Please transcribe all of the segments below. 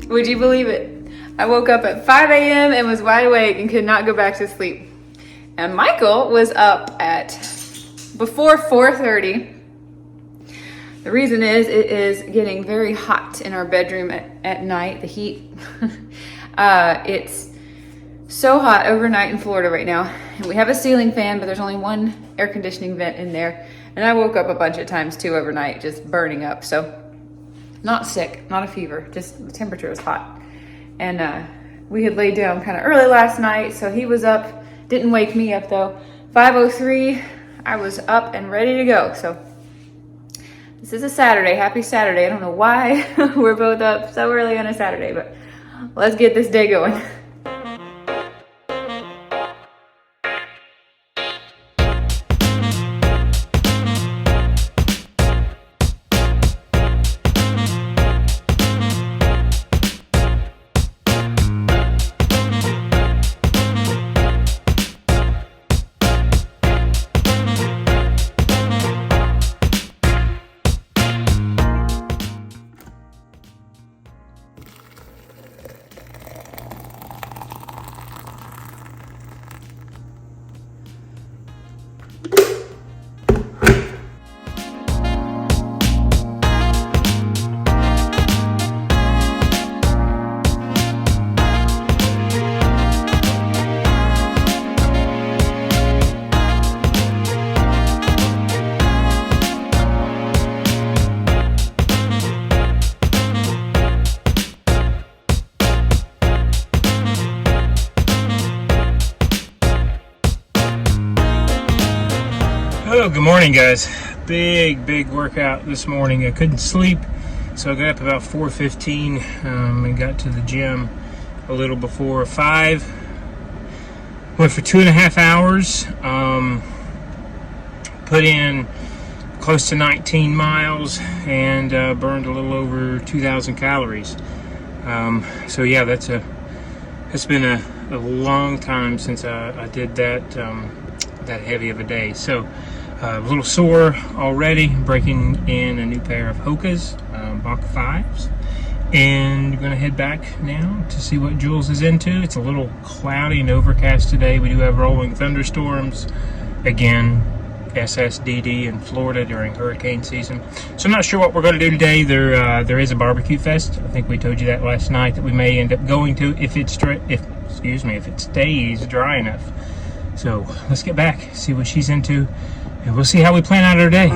Would you believe it? I woke up at 5 a.m. and was wide awake and could not go back to sleep. And Michael was up at before 4:30. The reason is it is getting very hot in our bedroom at night, the heat. It's so hot overnight in Florida right now. And we have a ceiling fan, but there's only one air conditioning vent in there. And I woke up a bunch of times too overnight, just burning up. So not sick, not a fever, just the temperature is hot. And we had laid down kind of early last night, so he was up, didn't wake me up though. 5:03, I was up and ready to go. So this is a Saturday, happy Saturday. I don't know why we're both up so early on a Saturday, but let's get this day going. Oh, good morning, guys. Big workout this morning. I couldn't sleep, so I got up about 4:15 and got to the gym a little before 5. Went for 2.5 hours. Put in close to 19 miles and burned a little over 2,000 calories. So yeah, it's been a long time since I did that heavy of a day. So a little sore already, breaking in a new pair of Hoka's Mach 5s, and we're going to head back now to see what Jules is into. It's a little cloudy and overcast today. We do have rolling thunderstorms again, SSDD in Florida during hurricane season. So I'm not sure what we're going to do today. There is a barbecue fest. I think we told you that last night, that we may end up going to if it stays dry enough. So let's get back, see what she's into, and we'll see how we plan out our day.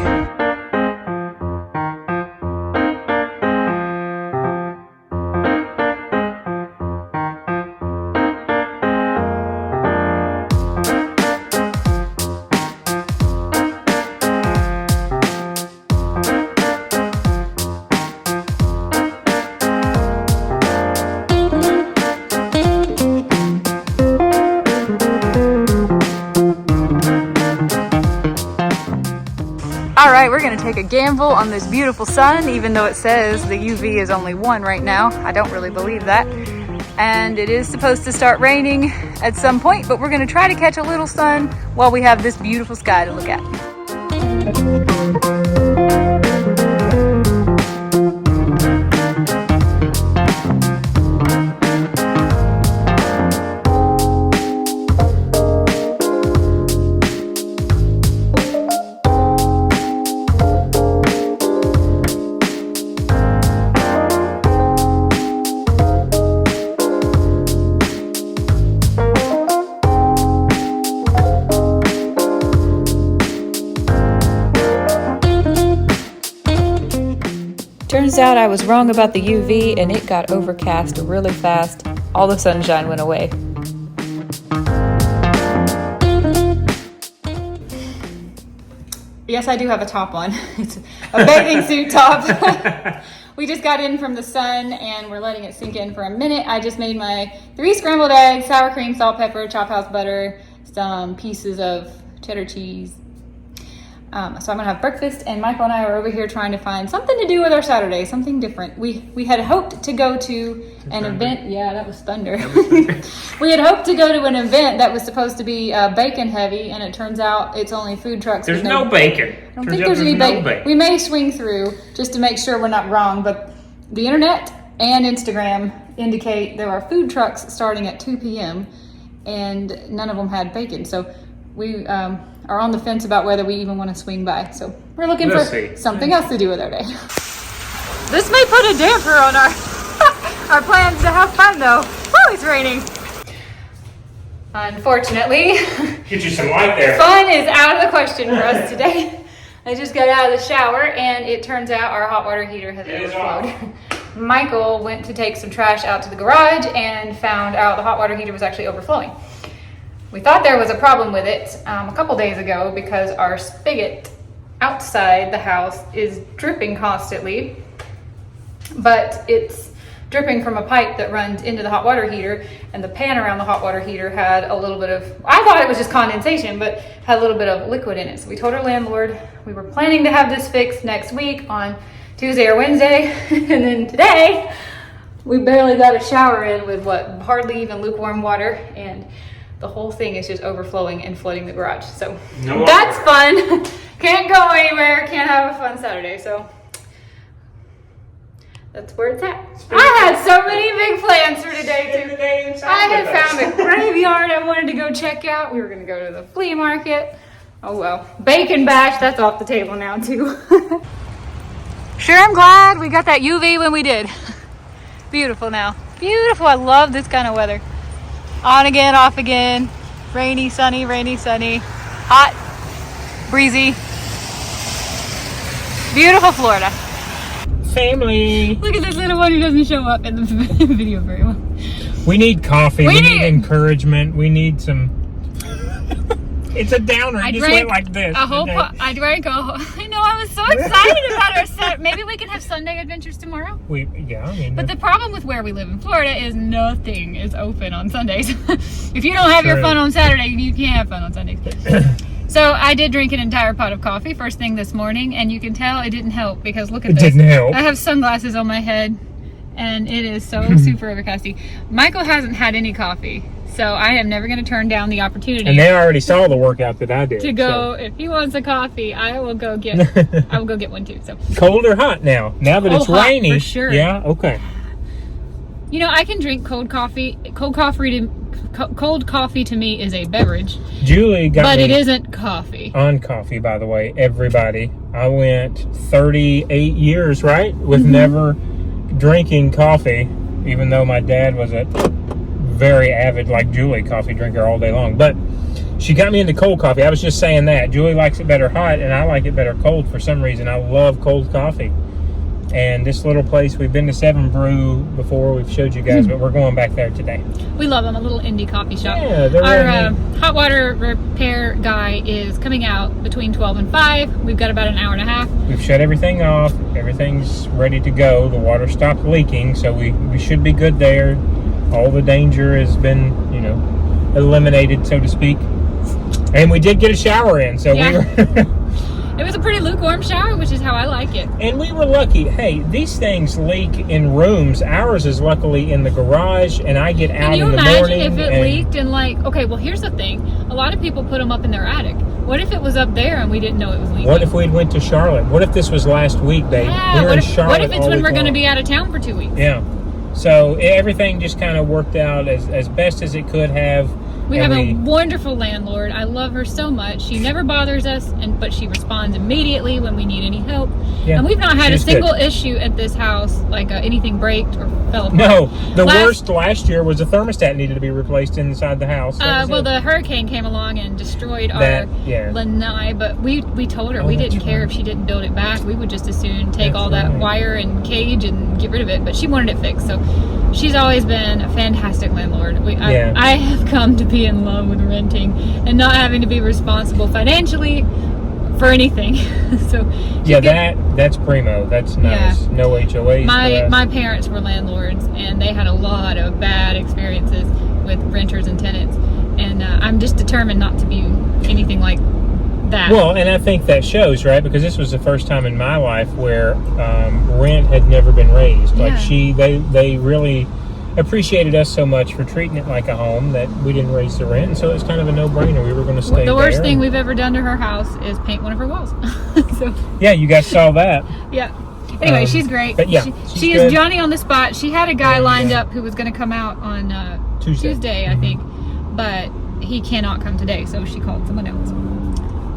All right, we're gonna take a gamble on this beautiful sun, even though it says the UV is only 1 right now. I don't really believe that. And it is supposed to start raining at some point, but we're gonna try to catch a little sun while we have this beautiful sky to look at. Turns out I was wrong about the UV and it got overcast really fast. All the sunshine went away. Yes, I do have a top on. It's a bathing suit top. We just got in from the sun and we're letting it sink in for a minute. I just made my 3 scrambled eggs, sour cream, salt, pepper, chopped house butter, some pieces of cheddar cheese. So I'm gonna have breakfast, and Michael and I are over here trying to find something to do with our Saturday, something different. We had hoped to go to an event. Yeah, that was thunder. We had hoped to go to an event that was supposed to be bacon heavy, and it turns out it's only food trucks. There's no bacon. I don't think there's any bacon. We may swing through just to make sure we're not wrong, but the internet and Instagram indicate there are food trucks starting at 2 p.m. and none of them had bacon. So we are on the fence about whether we even want to swing by. So we're looking for something else to do with our day. This may put a damper on our our plans to have fun though. Oh, it's raining. Unfortunately, Get you some light there. fun is out of the question for us today. I just got out of the shower and it turns out our hot water heater has overflowed. Michael went to take some trash out to the garage and found out the hot water heater was actually overflowing. We thought there was a problem with it a couple days ago because our spigot outside the house is dripping constantly, but it's dripping from a pipe that runs into the hot water heater, and the pan around the hot water heater had a little bit of, I thought it was just condensation, but had a little bit of liquid in it. So we told our landlord we were planning to have this fixed next week on Tuesday or Wednesday, and then today we barely got a shower in with hardly even lukewarm water, and the whole thing is just overflowing and flooding the garage. So that's fun. Can't go anywhere, can't have a fun Saturday, so that's where it's at. I had so many big plans for today too. I had found a graveyard I wanted to go check out. We were gonna go to the flea market. Oh well. Bacon bash, that's off the table now too. Sure, I'm glad we got that UV when we did. Beautiful now. Beautiful, I love this kind of weather. On again, off again. Rainy, sunny, hot, breezy. Beautiful Florida. Family. Look at this little one who doesn't show up in the video very well. We need coffee. We need encouragement. We need some. It's a downer. I just went like this. I drank a whole. I know. I was so excited about our set. Maybe we can have Sunday adventures tomorrow. But the problem with where we live in Florida is nothing is open on Sundays. If you don't have your fun on Saturday, you can't have fun on Sundays. So I did drink an entire pot of coffee first thing this morning, and you can tell it didn't help because look at this. It didn't help. I have sunglasses on my head, and it is so super overcasty. Michael hasn't had any coffee, so I am never going to turn down the opportunity. And they already saw the workout that I did. To go, if he wants a coffee, I will go get one too. So cold or hot now? Now that it's rainy, for sure. Yeah, okay. You know, I can drink cold coffee. Cold coffee to me is a beverage. Julie got but it isn't coffee. On coffee, by the way, everybody. I went 38 years, right, with never drinking coffee, even though my dad was a very avid, like Julie, coffee drinker all day long. But she got me into cold coffee. I was just saying that. Julie likes it better hot, and I like it better cold for some reason. I love cold coffee. And this little place, we've been to Seven Brew before, we've showed you guys, but we're going back there today. We love them, a little indie coffee shop. Yeah, they're our hot water repair guy is coming out between 12 and 5. We've got about an hour and a half. We've shut everything off. Everything's ready to go. The water stopped leaking, so we should be good there. All the danger has been, eliminated, so to speak. And we did get a shower in, so we were... It was a pretty lukewarm shower, which is how I like it. And we were lucky. Hey, these things leak in rooms. Ours is luckily in the garage, and I get out in the morning. Can you imagine if it leaked and okay, well, here's the thing. A lot of people put them up in their attic. What if it was up there and we didn't know it was leaking? What if we went to Charlotte? What if this was last week, babe? Yeah, we were in Charlotte. What if it's when we're going to be out of town for 2 weeks? Yeah. So everything just kind of worked out as best as it could have. We have a wonderful landlord. I love her so much. She never bothers us, but she responds immediately when we need any help. Yeah, and we've not had a single issue at this house, like anything braked or fell apart. No, the worst last year was a thermostat needed to be replaced inside the house. Well, the hurricane came along and destroyed our lanai, but we told her we didn't care if she didn't build it back. We would just as soon take all that wire and cage and get rid of it, but she wanted it fixed. So she's always been a fantastic landlord. I have come to be in love with renting and not having to be responsible financially for anything. So that's primo. That's nice. Yeah. No HOAs. My parents were landlords, and they had a lot of bad experiences with renters and tenants, and I'm just determined not to be anything like that. Well, and I think that shows, right? Because this was the first time in my life where rent had never been raised. Like they really appreciated us so much for treating it like a home that we didn't raise the rent, and so it's kind of a no-brainer. We were going to stay there. The worst thing we've ever done to her house is paint one of her walls. So yeah, you guys saw that. Yeah. Anyway, she's great. But yeah, she is Johnny on the spot. She had a guy lined up who was going to come out on Tuesday, I think, but he cannot come today, so she called someone else.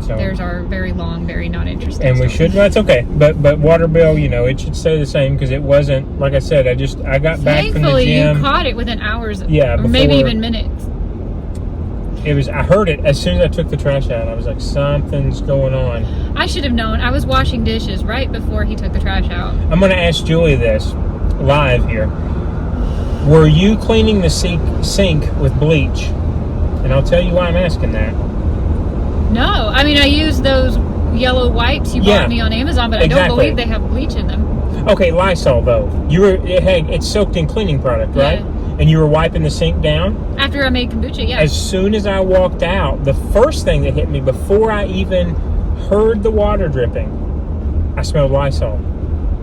So there's our very long, very not interesting. And we should. That's okay. But water bill, you know, it should stay the same because it wasn't. Like I said, I got back from the gym. Thankfully, you caught it within hours. Yeah, or maybe even minutes. It was. I heard it as soon as I took the trash out. I was like, something's going on. I should have known. I was washing dishes right before he took the trash out. I'm going to ask Julie this live here. Were you cleaning the sink with bleach? And I'll tell you why I'm asking that. No, I mean I use those yellow wipes you bought me on Amazon, but I don't believe they have bleach in them. Okay, Lysol though. It's soaked in cleaning product, right? Yeah. And you were wiping the sink down? After I made kombucha, yeah. As soon as I walked out, the first thing that hit me before I even heard the water dripping, I smelled Lysol.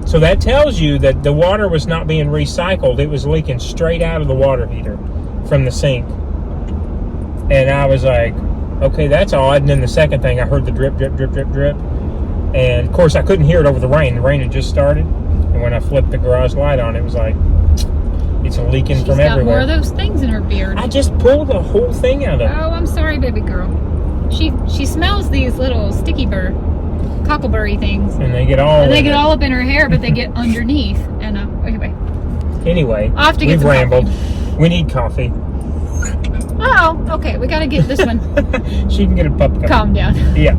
So that tells you that the water was not being recycled. It was leaking straight out of the water heater from the sink. And I was like, okay, that's odd. And then the second thing, I heard the drip, drip, drip, drip, drip. And, of course, I couldn't hear it over the rain. The rain had just started. And when I flipped the garage light on, it was like, it's leaking from everywhere. She's got more of those things in her beard. I just pulled the whole thing out of it. Oh, I'm sorry, baby girl. She smells these little sticky cockleberry things. And they get all up in her hair, but they get underneath. And, Anyway, I'll have to get we've rambled. Coffee. We need coffee. Oh, okay. We got to get this one. She can get a pup cup. Calm down. Yeah.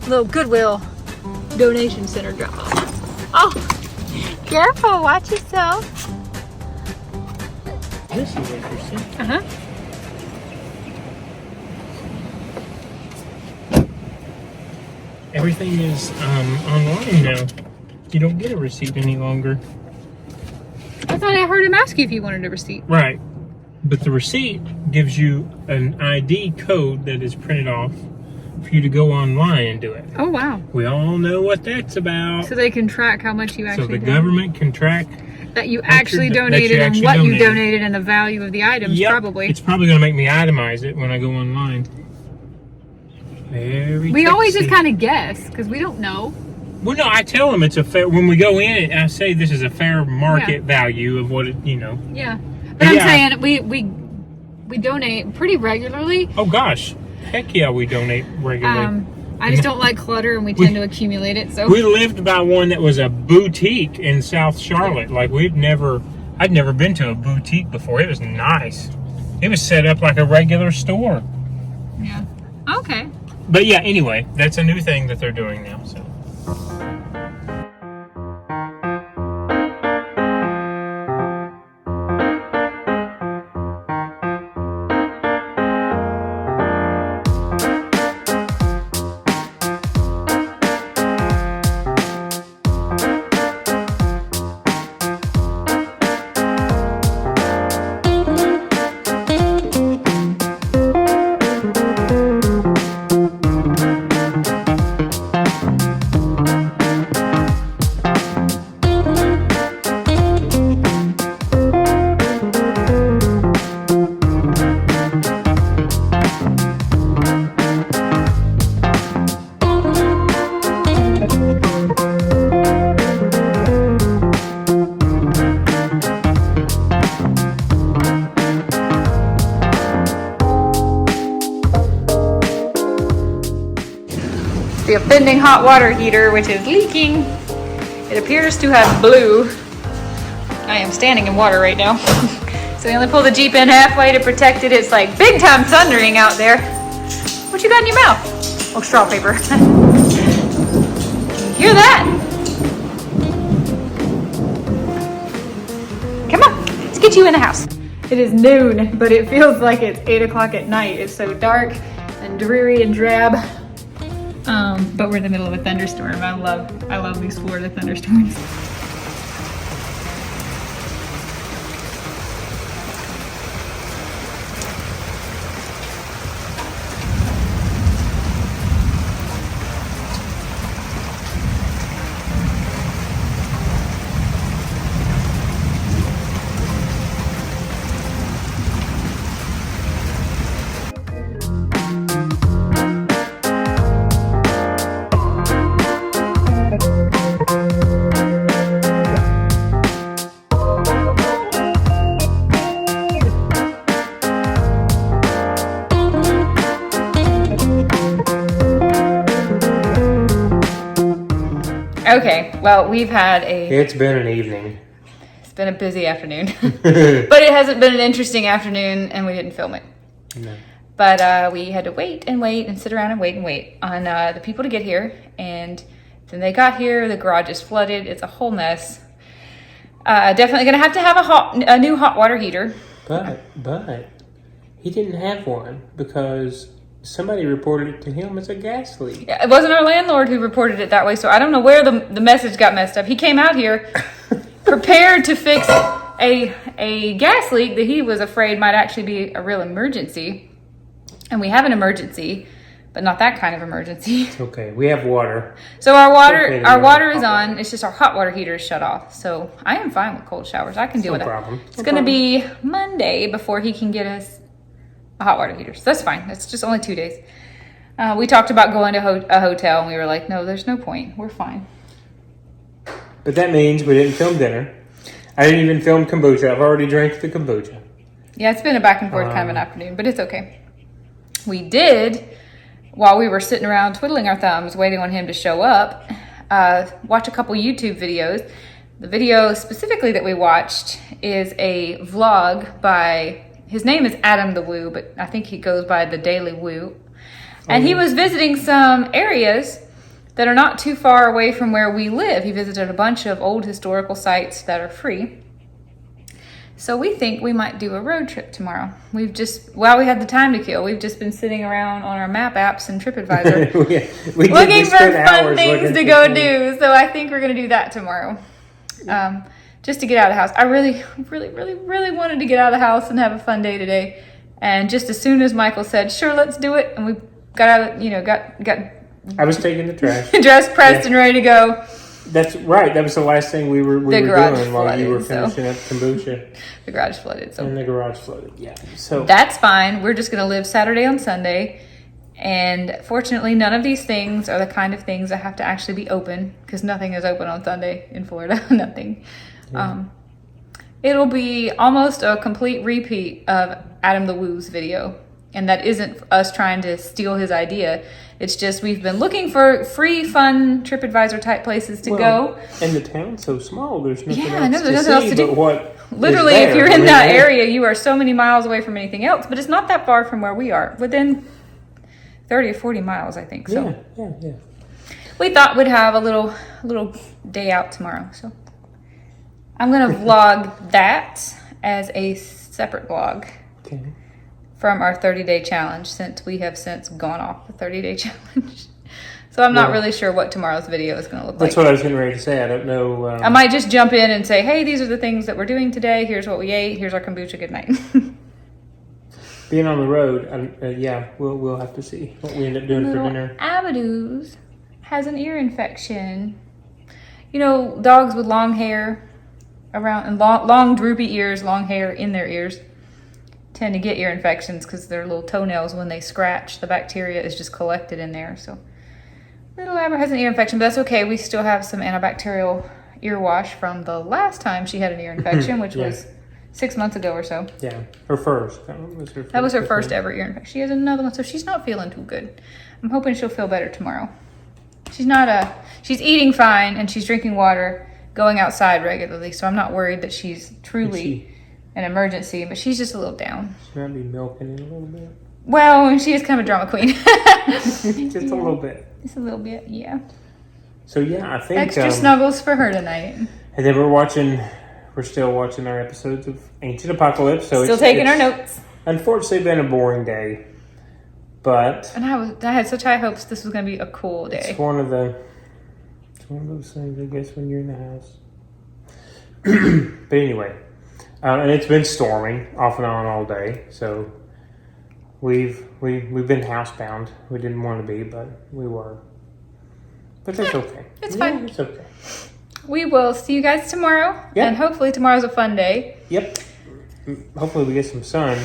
Little Goodwill donation center drop off. Oh, careful, watch yourself. This is interesting. Uh-huh. Everything is online now. You don't get a receipt any longer. I thought I heard him ask you if you wanted a receipt. Right. But the receipt gives you an ID code that is printed off for you to go online and do it. Oh, wow. We all know what that's about. So they can track how much you actually donated. So the government can track that you actually donated and what you donated and the value of the items, probably. It's probably going to make me itemize it when I go online. We always just kind of guess because we don't know. Well, no, I tell them it's a fair, when we go in, I say this is a fair market value of what it, you know. Yeah. But I'm saying we donate pretty regularly. Oh, gosh. Heck yeah, we donate regularly. I just don't like clutter, and we tend to accumulate it. So we lived by one that was a boutique in South Charlotte. Like I'd never been to a boutique before. It was nice. It was set up like a regular store. Yeah. Okay. But yeah, anyway, that's a new thing that they're doing now. So. The offending hot water heater, which is leaking. It appears to have blew. I am standing in water right now. So we only pull the Jeep in halfway to protect it. It's like big time thundering out there. What you got in your mouth? Oh, straw paper. Hear that? Come on, let's get you in the house. It is noon, but it feels like it's 8 o'clock at night. It's so dark and dreary and drab. But we're in the middle of a thunderstorm. I love these Florida thunderstorms. Okay, well, we've had It's been an evening. it's been a busy afternoon. But it hasn't been an interesting afternoon, and we didn't film it. No. But we had to wait and sit around and wait on the people to get here. And then they got here, the garage is flooded, it's a whole mess. Definitely gonna have to have a new hot water heater. But he didn't have one because somebody reported it to him as a gas leak. Yeah, it wasn't our landlord who reported it that way, so I don't know where the message got messed up. He came out here prepared to fix a gas leak that he was afraid might actually be a real emergency. And we have an emergency, but not that kind of emergency. Okay, we have water. So our water is on. It's just our hot water heater is shut off. So I am fine with cold showers. I can deal with it. It's going to be Monday before he can get us a hot water heater. So that's fine. It's just only 2 days. We talked about going to a hotel, and we were like, no, there's no point. We're fine. But that means we didn't film dinner. I didn't even film kombucha. I've already drank the kombucha. Yeah, it's been a back and forth kind of an afternoon, but it's okay. We did, while we were sitting around twiddling our thumbs, waiting on him to show up, watch a couple YouTube videos. The video specifically that we watched is a vlog by, his name is Adam the Woo, but I think he goes by the Daily Woo. And he was visiting some areas that are not too far away from where we live. He visited a bunch of old historical sites that are free. So we think we might do a road trip tomorrow. We've just, while we had the time to kill, we've just been sitting around on our map apps and TripAdvisor looking for fun things to go do. So I think we're going to do that tomorrow. Just to get out of the house. I really wanted to get out of the house and have a fun day today. And just as soon as Michael said, sure, let's do it. And we got out of, got I was taking the trash. dressed, pressed, and ready to go. That's right. That was the last thing we were doing while you were finishing up kombucha. The garage flooded. And the garage flooded, yeah. So that's fine. We're just going to live Saturday on Sunday. And fortunately, none of these things are the kind of things that have to actually be open, because nothing is open on Sunday in Florida. Nothing. Yeah. It'll be almost a complete repeat of Adam the Woo's video. And that isn't us trying to steal his idea. It's just we've been looking for free, fun TripAdvisor type places to go. And the town's so small, there's nothing else to do. But what literally, if you're in that area, you are so many miles away from anything else. But it's not that far from where we are. Within 30 or 40 miles, I think. So yeah. We thought we'd have a little day out tomorrow. So I'm going to vlog that as a separate vlog. Okay. From our 30-day challenge, since we have since gone off the 30-day challenge. So I'm not really sure what tomorrow's video is going to look like. That's what I was getting ready to say. I don't know. I might just jump in and say, hey, these are the things that we're doing today. Here's what we ate. Here's our kombucha. Good night. Being on the road, we'll have to see what we end up doing for dinner. Abadoos has an ear infection. You know, dogs with long hair around and long droopy ears, long hair in their ears, tend to get ear infections because their little toenails, when they scratch, the bacteria is just collected in there. So little Abra has an ear infection, but that's okay. We still have some antibacterial ear wash from the last time she had an ear infection, which was 6 months ago or so. Yeah, her first. That was her first ever ear infection. She has another one, so she's not feeling too good. I'm hoping she'll feel better tomorrow. She's eating fine, and she's drinking water, going outside regularly, so I'm not worried that she's truly an emergency, but she's just a little down. She might be milking it a little bit. Well, she is kind of a drama queen. Just a little bit. Just a little bit, yeah. So yeah, I think extra snuggles for her tonight. And then we're still watching our episodes of Ancient Apocalypse. So still taking our notes. Unfortunately, been a boring day, but I had such high hopes this was going to be a cool day. It's one of those things, I guess, when you're in the house. But anyway. And it's been storming off and on all day, so we've been housebound. We didn't want to be, but we were. But that's okay. It's fine. It's okay. We will see you guys tomorrow, and hopefully tomorrow's a fun day. Yep. Hopefully we get some sun,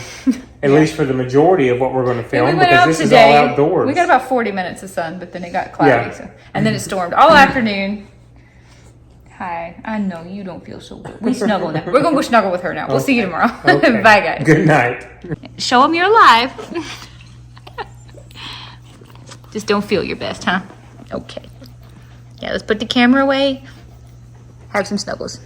at least for the majority of what we're going to film, because this is all outdoors. We got about 40 minutes of sun, but then it got cloudy, and then it stormed all afternoon. Hi, I know you don't feel so good. We snuggle now. We're going to go snuggle with her now. We'll see you tomorrow. Okay. Bye, guys. Good night. Show them you're alive. Just don't feel your best, huh? Okay. Yeah, let's put the camera away. Have some snuggles.